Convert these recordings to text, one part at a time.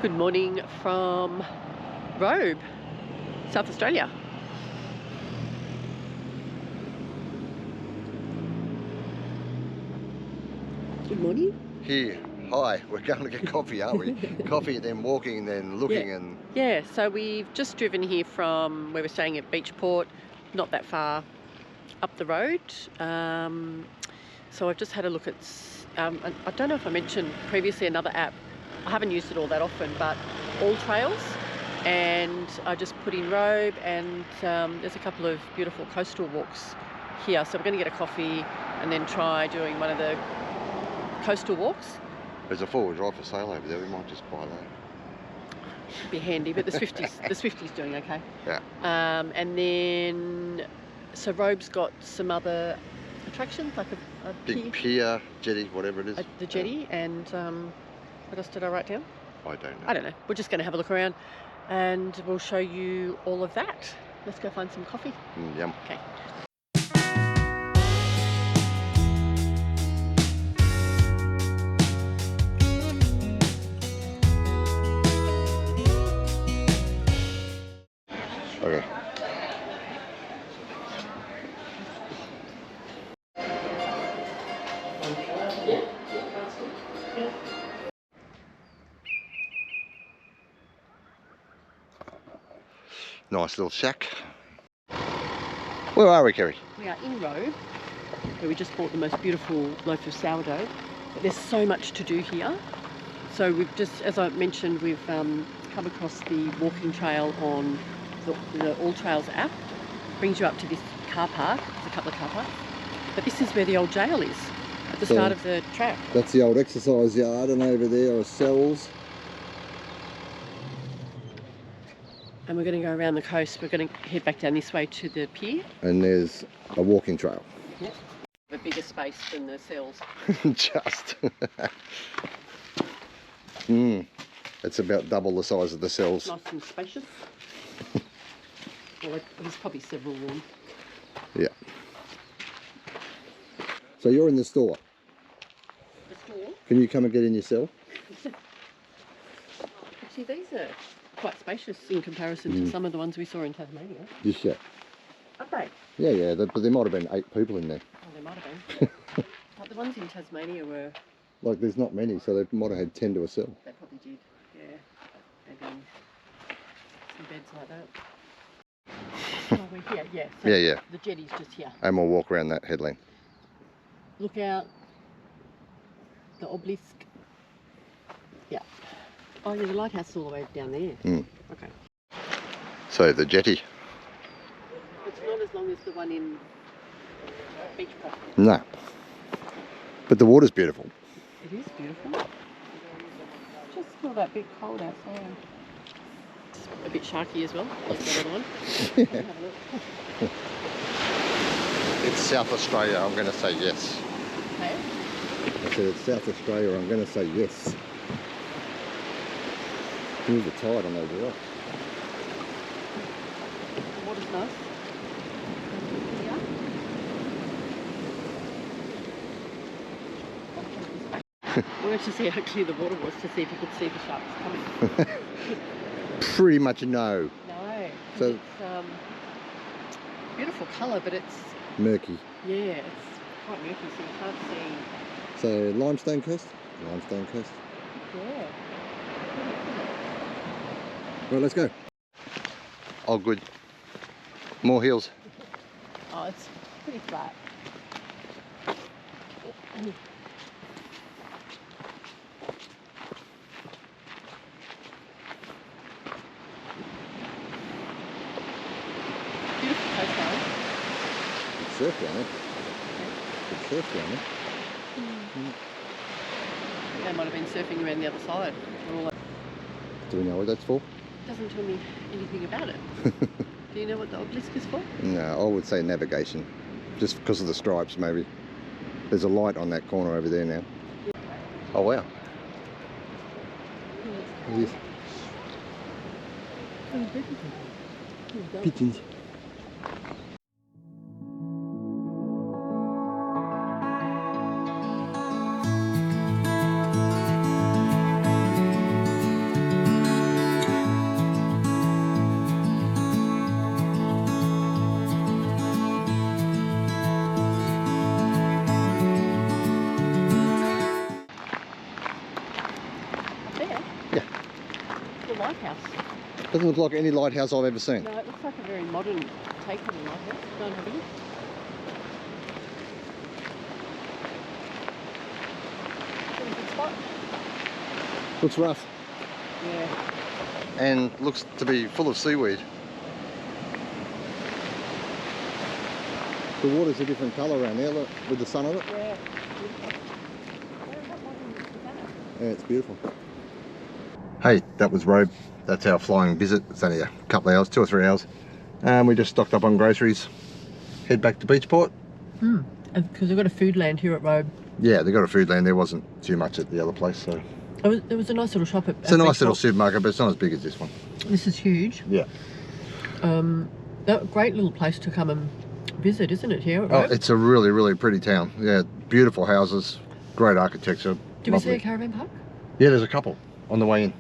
Good morning from Robe, South Australia. Good morning. Here, hi, we're going to get coffee, aren't we? Coffee, then walking, then looking and... Yeah, so we've just driven here from where we're staying at Beachport, not that far up the road. So I've just had a look at, I don't know if I mentioned previously another app. I haven't used it all that often, but All Trails, and I just put in Robe, and there's a couple of beautiful coastal walks here. So we're going to get a coffee and then try doing one of the coastal walks. There's a four-wheel drive for sale over there, we might just buy that. Should be handy, but the Swifty's doing okay. Yeah. And then, so Robe's got some other attractions, like a big pier, jetty, whatever it is. The jetty, and what else did I write down? I don't know. I don't know. We're just going to have a look around and we'll show you all of that. Let's go find some coffee. Yum. Okay. Okay. Nice little shack. Where are we, Kerry? We are in Robe, where we just bought the most beautiful loaf of sourdough. But there's so much to do here. So we've just, as I mentioned, we've come across the walking trail on the All Trails app. Brings you up to this car park. There's a couple of car parks. But this is where the old jail is, at the start of the track. That's the old exercise yard, and over there are cells. And we're going to go around the coast. We're going to head back down this way to the pier. And there's a walking trail. Yep. A bigger space than the cells. Just. It's about double the size of the cells. Nice and spacious. Well, there's probably several rooms. Yeah. So you're in the store. The store? Can you come and get in your cell? Actually, these are quite spacious in comparison to some of the ones we saw in Tasmania. Yes, yeah. Okay. Yeah, but there might have been 8 people in there. Oh, there might have been. But the ones in Tasmania were... Like, there's not many, so they might have had 10 to a cell. They probably did, yeah. Maybe some beds like that. Oh, we're here, yeah. So Yeah. The jetty's just here. And we'll walk around that headland. Look out. The obelisk. Yeah. Oh, yeah, the lighthouse is all the way down there. Okay. So the jetty. It's not as long as the one in Beachport. No. But the water's beautiful. It is beautiful. Just feel that bit cold outside. It's a bit sharky as well, like that other one. Have a look. It's South Australia, I'm going to say yes. Okay. I said it's South Australia, I'm going to say yes. Here's the tide on those rocks. The water's nice. We went to see how clear the water was to see if you could see the sharks coming. Pretty much no. No. So it's beautiful colour, but it's... Murky. Yeah, it's quite murky, so you can't see... So limestone coast? Limestone coast. Yeah. Right, let's go. Oh, good. More hills. Oh, it's pretty flat. Beautiful coastline. Good surf down there. Good surf down there. They might have been surfing around the other side. Do we know what that's for? Doesn't tell me anything about it. Do you know what the obelisk is for? No, I would say navigation. Just because of the stripes, maybe. There's a light on that corner over there now. Oh, wow. Yes. Pigeons. lighthouse. Doesn't look like any lighthouse I've ever seen. No, it looks like a very modern take on a lighthouse. Go and have a look. Pretty good spot. Looks rough. Yeah. And looks to be full of seaweed. The water's a different colour around there, look, with the sun on it. Yeah. Beautiful. Yeah, it's beautiful. Hey, that was Robe. That's our flying visit. It's only a couple of hours, 2 or 3 hours. We just stocked up on groceries. Head back to Beachport. Because they've got a food land here at Robe. Yeah, they've got a food land. There wasn't too much at the other place, so. There was a nice little shop at It's a nice Beachport. little supermarket, but it's not as big as this one. This is huge. Yeah. That great little place to come and visit, isn't it, here at Oh, Robe? it's a really, really pretty town. Yeah, beautiful houses, great architecture. Did we see a caravan park? Yeah, there's a couple on the way in.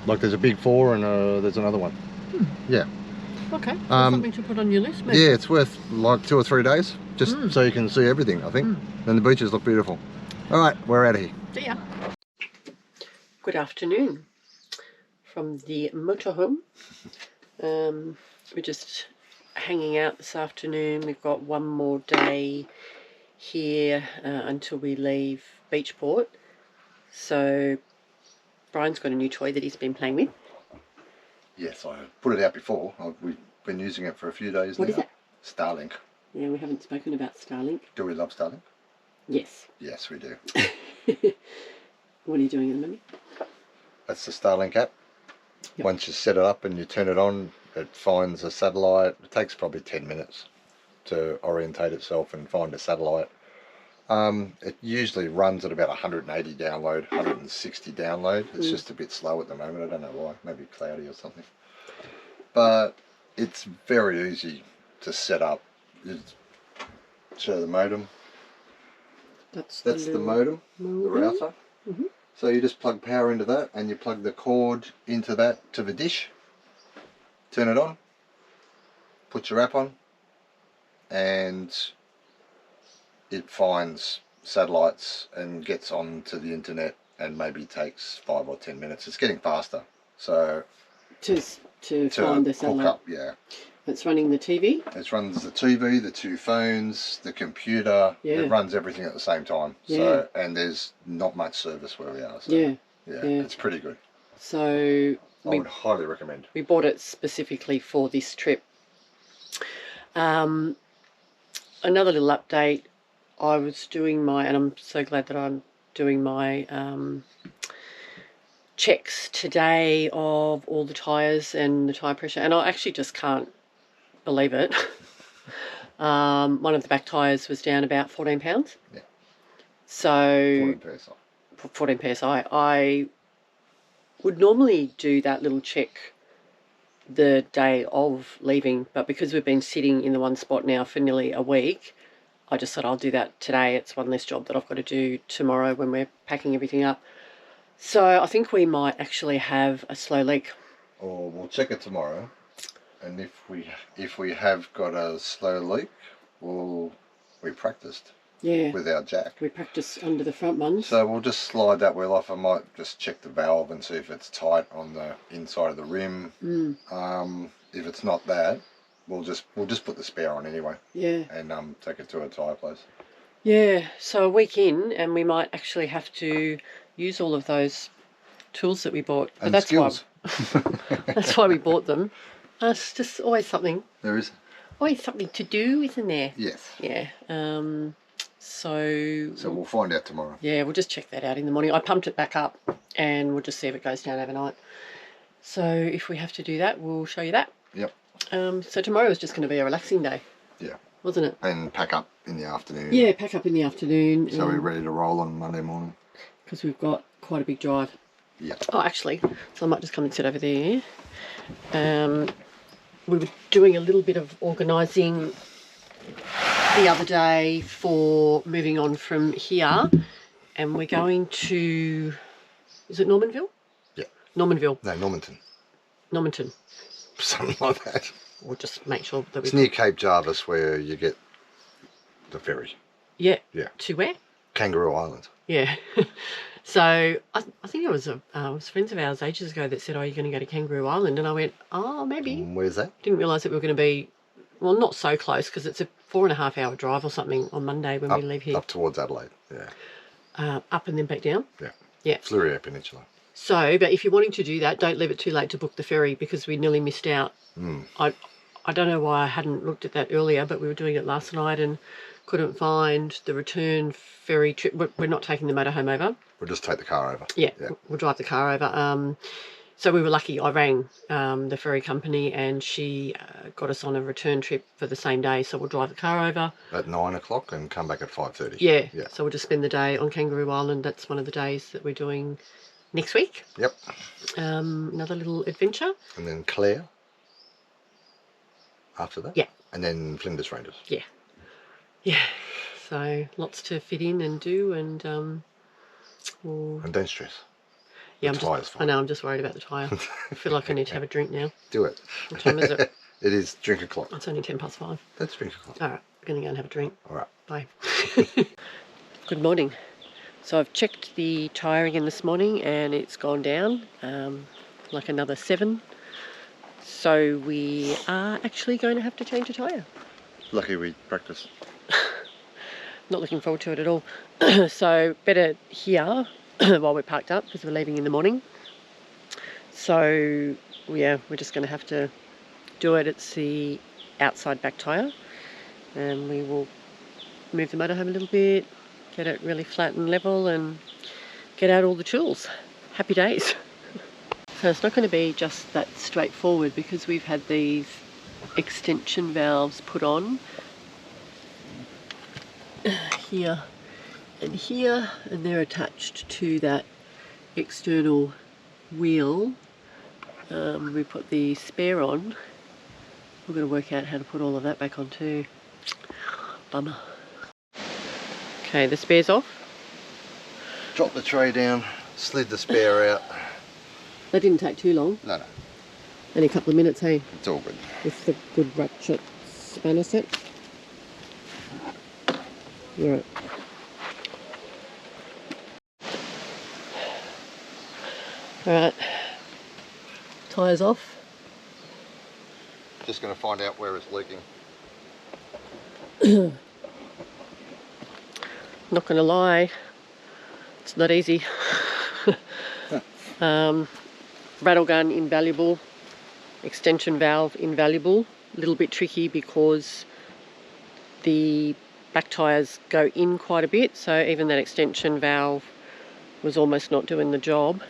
Like there's a big 4 and there's another one. Yeah. Okay, something to put on your list, maybe. Yeah, it's worth like 2 or 3 days, just so you can see everything, I think. And the beaches look beautiful. All right, we're out of here. See ya. Good afternoon from the motorhome. We're just hanging out this afternoon. We've got one more day here until we leave Beachport. So Brian's got a new toy that he's been playing with. Yes, I put it out before. We've been using it for a few days now. What is it? Starlink. Yeah, we haven't spoken about Starlink. Do we love Starlink? Yes. Yes, we do. What are you doing at the moment? That's the Starlink app. Yep. Once you set it up and you turn it on, it finds a satellite. It takes probably 10 minutes to orientate itself and find a satellite. It usually runs at about 180 download, 160 download. It's just a bit slow at the moment. I don't know why. Maybe cloudy or something. But it's very easy to set up. You show the modem. That's the modem, the router. So you just plug power into that and you plug the cord into that to the dish. Turn it on. Put your app on. And it finds satellites and gets onto the internet and maybe takes 5 or 10 minutes. It's getting faster. So to find the satellite. Hook up, yeah. It's running the TV. It runs the TV, the 2 phones, the computer. Yeah. It runs everything at the same time. Yeah. So and there's not much service where we are. So Yeah. It's pretty good. So I would highly recommend. We bought it specifically for this trip. Another little update. I was doing my, and I'm so glad that I'm doing my checks today of all the tyres and the tyre pressure, and I actually just can't believe it. One of the back tyres was down about 14 pounds. Yeah. So 14 PSI. 14 PSI. I would normally do that little check the day of leaving, but because we've been sitting in the one spot now for nearly a week, I just thought I'll do that today. It's one less job that I've got to do tomorrow when we're packing everything up. So I think we might actually have a slow leak. Or we'll check it tomorrow, and if we have got a slow leak, we practiced. Yeah. With our jack. We practice under the front ones. So we'll just slide that wheel off. I might just check the valve and see if it's tight on the inside of the rim. If it's not that, we'll just put the spare on anyway. Yeah. And take it to a tyre place. Yeah. So a week in, and we might actually have to use all of those tools that we bought. But and that's skills. That's why we bought them. It's just always something. There is. Always something to do, isn't there? Yes. Yeah. So we'll find out tomorrow. Yeah, we'll just check that out in the morning. I pumped it back up and we'll just see if it goes down overnight. So if we have to do that, we'll show you that. Yep. So tomorrow is just going to be a relaxing day. Yeah. Wasn't it? And pack up in the afternoon. Yeah, pack up in the afternoon. So we're ready to roll on Monday morning. Because we've got quite a big drive. Yeah. Oh, actually, so I might just come and sit over there. We were doing a little bit of organising the other day for moving on from here, and we're going to, is it Normanville? Yeah. Normanville. No, Normanton. Something like that. We'll just make sure that it's near Cape Jarvis where you get the ferry. Yeah. Yeah. To where? Kangaroo Island. Yeah. So I think it was friends of ours ages ago that said, "Oh, you're going to go to Kangaroo Island," and I went, "Oh, maybe." Where's that? Didn't realise that we were going to be, well, not so close because it's a 4.5 hour drive or something on Monday when we leave here. Up towards Adelaide, yeah. Up and then back down. Yeah. Yeah. Fleurieu Peninsula. So, but if you're wanting to do that, don't leave it too late to book the ferry because we nearly missed out. I don't know why I hadn't looked at that earlier, but we were doing it last night and couldn't find the return ferry trip. We're not taking the motorhome over. We'll just take the car over. Yeah. We'll drive the car over. So we were lucky. I rang the ferry company and she got us on a return trip for the same day. So we'll drive the car over at 9 o'clock and come back at 5:30. Yeah. So we'll just spend the day on Kangaroo Island. That's one of the days that we're doing next week. Yep. Another little adventure. And then Clare after that. Yeah. And then Flinders Ranges. Yeah. Yeah. So lots to fit in and do, and and don't stress. Yeah, fine. I know, I'm just worried about the tyre. I feel like I need to have a drink now. Do it. What time is it? It is drink o'clock. It's only 5:10. That's drink o'clock. All right, I'm going to go and have a drink. All right. Bye. Good morning. So I've checked the tyre again this morning and it's gone down like another 7. So we are actually going to have to change a tyre. Lucky we practiced. Not looking forward to it at all. So better here while we're parked up because we're leaving in the morning. So yeah, we're just going to have to do it. It's the outside back tyre and we will move the motorhome a little bit, get it really flat and level and get out all the tools. Happy days. So it's not going to be just that straightforward because we've had these extension valves put on here and here, and they're attached to that external wheel. We put the spare on. We're going to work out how to put all of that back on too. Bummer. Okay, the spare's off. Drop the tray down, slid the spare out. That didn't take too long. No. Only a couple of minutes, hey? It's all good. With the good ratchet spanner set. Right. Alright. Tyres off. Just going to find out where it's leaking. Not going to lie, it's not easy. Rattle gun invaluable, extension valve invaluable. A little bit tricky because the back tyres go in quite a bit, so even that extension valve was almost not doing the job.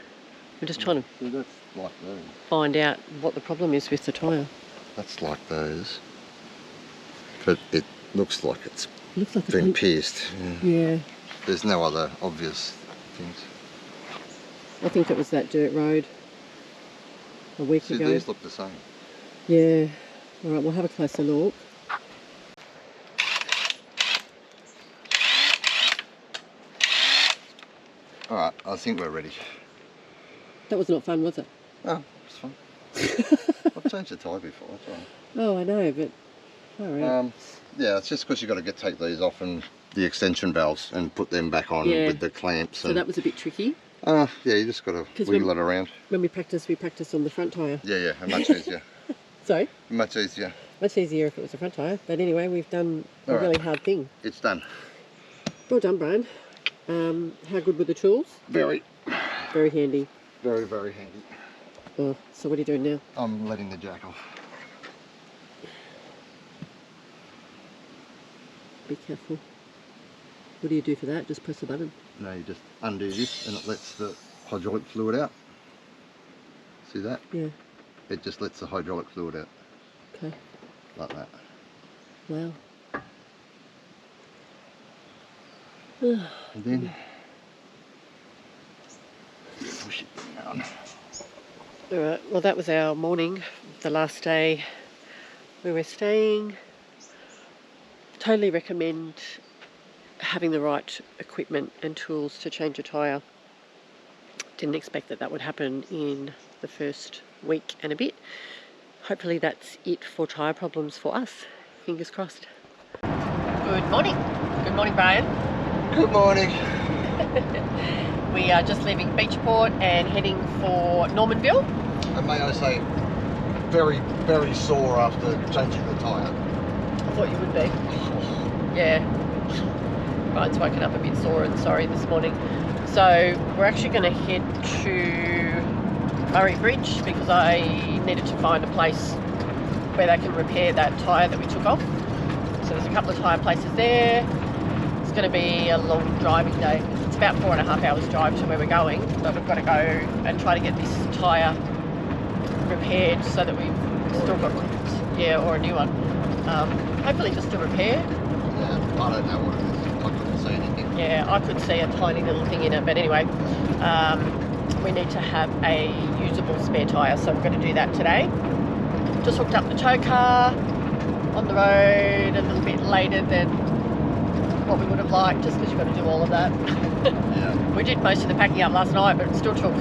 We're just trying to that's like those. find out what the problem is with the tyre. That's like those, but it looks like it's Looks like been pierced. Yeah. There's no other obvious things. I think it was that dirt road a week See, ago. these look the same. Yeah. Alright, we'll have a closer look. Alright, I think we're ready. That was not fun, was it? Oh, it's fine. I've changed the tyre before, that's all right. Oh, I know, but alright. Yeah, it's just because you've got to take these off and the extension valves and put them back on with the clamps. So that was a bit tricky. Yeah, you just got to wiggle it around. When we practice on the front tyre. Yeah, and much easier. Sorry? Much easier. Much easier if it was a front tyre. But anyway, we've done a really hard thing. It's done. Well done, Brian. How good were the tools? Very. Very handy. Very, very handy. Oh, so what are you doing now? I'm letting the jack off. Be careful. What do you do for that? Just press a button? No, you just undo this and it lets the hydraulic fluid out. See that? Yeah. It just lets the hydraulic fluid out. Okay. Like that. Wow. And then push it down. Alright, well that was our morning, the last day we were staying. Totally recommend having the right equipment and tools to change a tyre. Didn't expect that would happen in the first week and a bit. Hopefully that's it for tyre problems for us. Fingers crossed. Good morning. Good morning, Brian. Good morning. We are just leaving Beachport and heading for Normanville. And may I say, very, very sore after changing the tyre. I thought you would be. Yeah. Ryan's woken up a bit sore and sorry this morning. So we're actually going to head to Murray Bridge because I needed to find a place where they can repair that tyre that we took off. So there's a couple of tyre places there. It's going to be a long driving day. It's about 4.5 hours drive to where we're going, but we've got to go and try to get this tyre repaired so that we've still got, or a new one. Hopefully just a repair. Yeah, I don't know what it is. I couldn't see anything. Yeah, I could see a tiny little thing in it, but anyway, we need to have a usable spare tyre, so we're going to do that today. Just hooked up the tow car on the road a little bit later than what we would have liked, just because you've got to do all of that. Yeah. We did most of the packing up last night, but it still took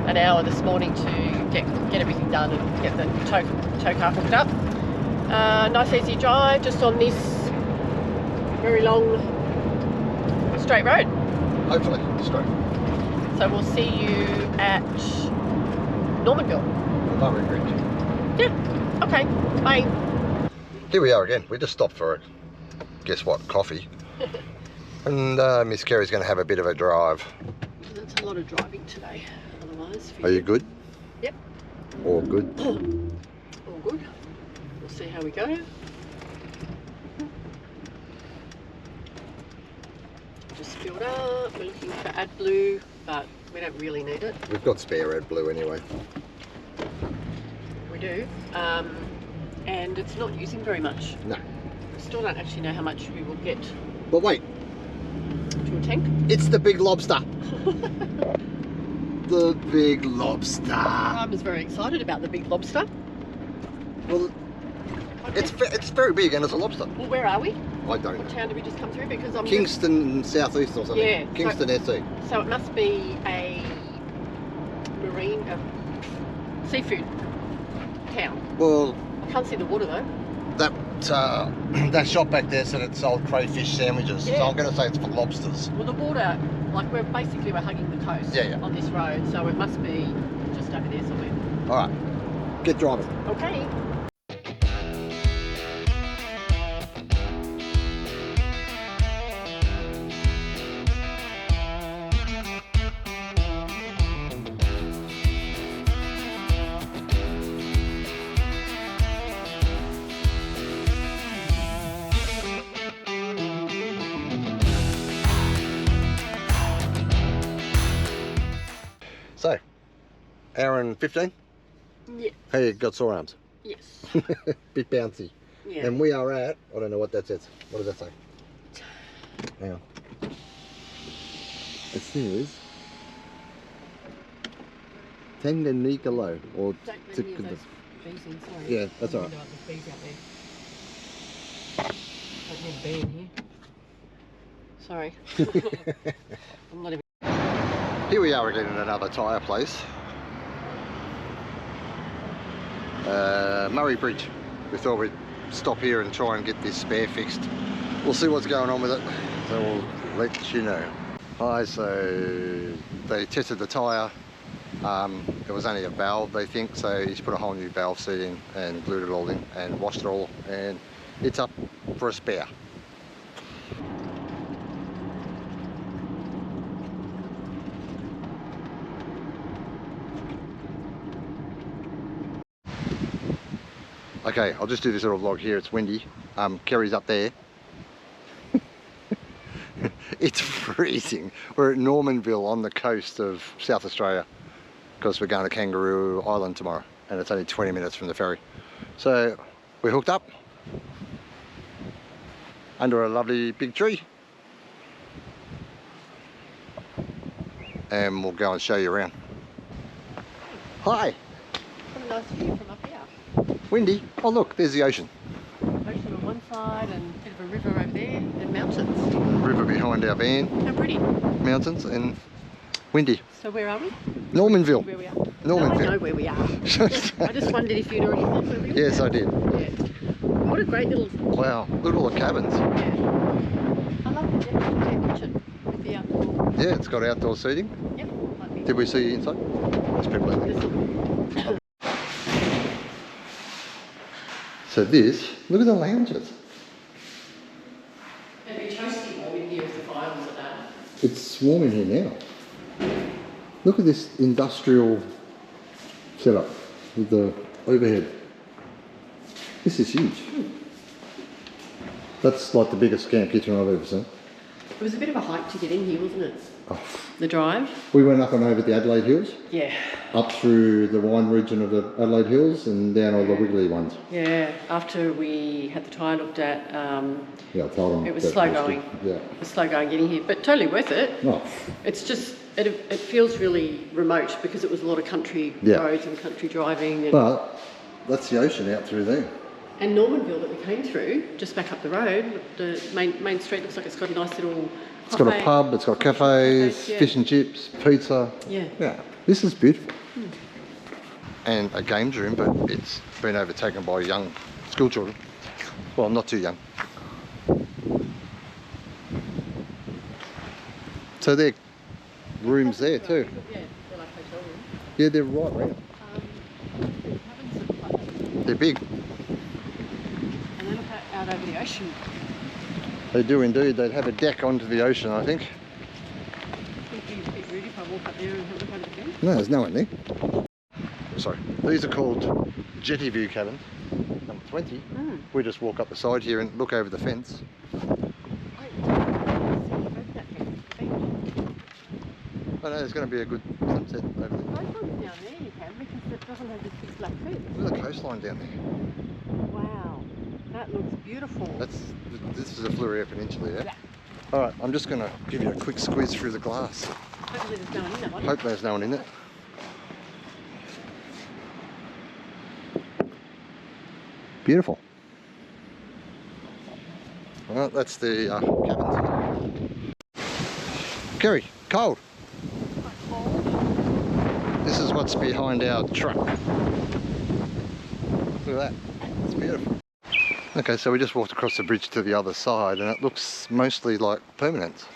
an hour this morning to get everything done and get the tow car hooked up. Nice easy drive, just on this very long straight road. Hopefully, straight. So we'll see you at Normanville. Murray Bridge. Yeah, okay, bye. Here we are again. We just stopped for, guess what, coffee. And Miss Kerry's going to have a bit of a drive. That's a lot of driving today, otherwise. Are you good? Yep. All good? All good. We'll see how we go. Just filled up. We're looking for AdBlue, but we don't really need it. We've got spare AdBlue anyway. We do. And it's not using very much. No. We still don't actually know how much we will get But wait, to a tank. it's the big lobster. The big lobster. I was very excited about the big lobster. Well, it's very big and it's a lobster. Well, where are we? I don't What know. town did we just come through? Because I'm Kingston Southeast or something. Yeah, Kingston SE. So it must be a marine, seafood town. Well, I can't see the water though. that shop back there said it sold crayfish sandwiches. So Yeah. I'm going to say it's for lobsters. Well, the water, like we're hugging the coast on this road, so it must be just over there somewhere. All right, get driving. Okay. So, hour and 15? Yeah. Hey, you got sore arms? Yes. Bit bouncy. Yeah. And we are at, I don't know what that says. What does that say? Hang on. It says Tanganikalo or Don't let any of those bees in, sorry. Yeah, that's all right. There's bees out there. Don't need a bee in here. Sorry. I'm not even. Here we are again in another tyre place. Murray Bridge. We thought we'd stop here and try and get this spare fixed. We'll see what's going on with it, so we'll let you know. Hi, so they tested the tyre. It was only a valve, they think, so he's put a whole new valve seat in and glued it all in and washed it all, and it's up for a spare. Okay, I'll just do this little vlog here. It's windy. Kerry's up there. It's freezing. We're at Normanville on the coast of South Australia because we're going to Kangaroo Island tomorrow, and it's only 20 minutes from the ferry. So we're hooked up under a lovely big tree, and we'll go and show you around. Hi. What a nice view from up here. Windy. Oh look, there's the ocean. Ocean on one side and a bit of a river over there and mountains. River behind our van. How pretty. Mountains and windy. So where are we? Normanville. Where we are? Normanville. No, I know where we are. I just wondered if you'd already thought where we were. Yes, I did. Yeah. What a great little... Wow, look at all the cabins. Yeah. I love the deck kitchen with the outdoor. Yeah, it's got outdoor seating. Yep. Did we see inside? There's people in there. So this, look at the lounges. It'd be toasty warm in here if the fire was at that. It's warm in here now. Look at this industrial setup with the overhead. This is huge. That's like the biggest camp kitchen I've ever seen. It was a bit of a hike to get in here, wasn't it? Oh. The drive? We went up and over the Adelaide Hills. Yeah. Up through the wine region of the Adelaide Hills and down all the wiggly ones. Yeah, after we had the tyre looked at, Yeah, I told them it was slow going. Yeah. It was slow going getting here, but totally worth it. Oh. It's just, it feels really remote because it was a lot of country roads and country driving. And, but that's the ocean out through there. and Normanville that we came through, just back up the road, the main street looks like it's got a nice little It's got a pub, it's got cafes, fish and chips, pizza. Yeah. Yeah, this is beautiful. And a games room, but it's been overtaken by young school children. Well, not too young. So there are rooms there too. Yeah, they're like hotel rooms. Yeah, they're right round. They're big. And they look out over the ocean. They do indeed. They'd have a deck onto the ocean, I think. I think it'd be rude if I walk up there and have a look at it again. No, there's no one there. Sorry. These are called jetty view cabins. Number 20. We just walk up the side here and look over the fence. I know there's going to be a good sunset over there. The coastline's down there you can because it doesn't have this big black fence. Look at the coastline down there. Wow, that looks beautiful. This is a Fleurieu Peninsula, yeah? Alright, I'm just going to give you a quick squeeze through the glass. Hopefully there's no one in that one. Hope there's no one in it. Beautiful. Well, that's the cabins. Kerry, cold. This is what's behind our truck. Look at that, it's beautiful. Okay, so we just walked across the bridge to the other side and it looks mostly like permanent.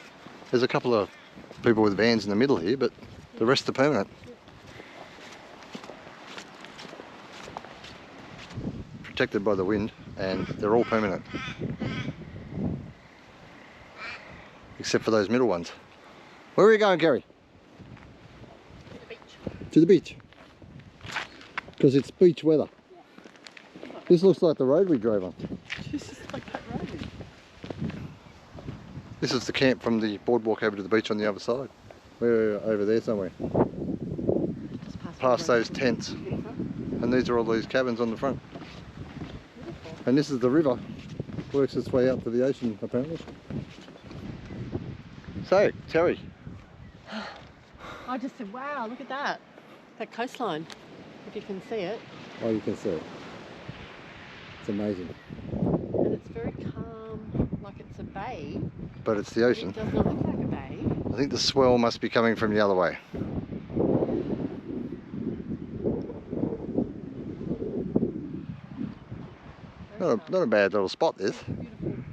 There's a couple of people with vans in the middle here, but the rest are permanent. Protected by the wind and they're all permanent. Except for those middle ones. Where are you going, Gary? To the beach. To the beach. Because it's beach weather. Yeah. This looks like the road we drove on. This is like that road. This is the camp from the boardwalk over to the beach on the other side. We're over there somewhere. Just Past those tents. And these are all these cabins on the front. Beautiful. And this is the river. Works its way out to the ocean apparently. So, Terry. I just said, wow, look at that. That coastline, if you can see it. Oh, you can see it. It's amazing. And it's very calm, like it's a bay. But it's the ocean. It does not look like a bay. I think the swell must be coming from the other way. Not a bad little spot, this. Beautiful.